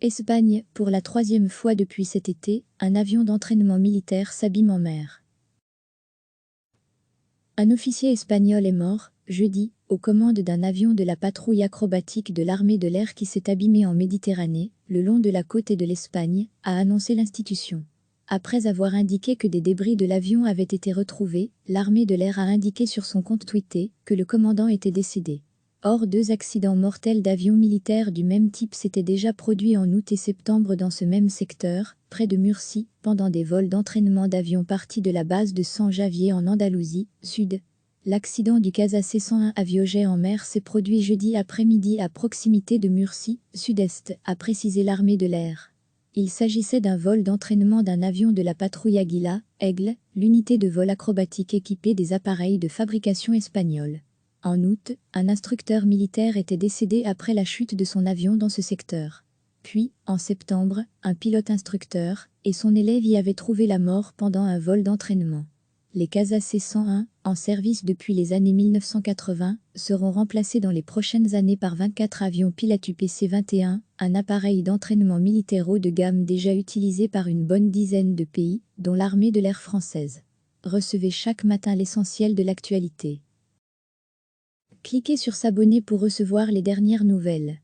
Espagne, pour la troisième fois depuis cet été, un avion d'entraînement militaire s'abîme en mer. Un officier espagnol est mort, jeudi, aux commandes d'un avion de la patrouille acrobatique de l'armée de l'air qui s'est abîmé en Méditerranée, le long de la côte de l'Espagne, a annoncé l'institution. Après avoir indiqué que des débris de l'avion avaient été retrouvés, l'armée de l'air a indiqué sur son compte Twitter que le commandant était décédé. Or, 2 accidents mortels d'avions militaires du même type s'étaient déjà produits en août et septembre dans ce même secteur, près de Murcie, pendant des vols d'entraînement d'avions partis de la base de San Javier en Andalousie, sud. L'accident du Casa C-101 à Viogé en mer s'est produit jeudi après-midi à proximité de Murcie, sud-est, a précisé l'armée de l'air. Il s'agissait d'un vol d'entraînement d'un avion de la patrouille Águila, Aigle, l'unité de vol acrobatique équipée des appareils de fabrication espagnole. En août, un instructeur militaire était décédé après la chute de son avion dans ce secteur. Puis, en septembre, un pilote instructeur et son élève y avaient trouvé la mort pendant un vol d'entraînement. Les Casa C-101, en service depuis les années 1980, seront remplacés dans les prochaines années par 24 avions Pilatus PC-21, un appareil d'entraînement militaire haut de gamme déjà utilisé par une bonne dizaine de pays, dont l'armée de l'air française. Recevez chaque matin l'essentiel de l'actualité. Cliquez sur s'abonner pour recevoir les dernières nouvelles.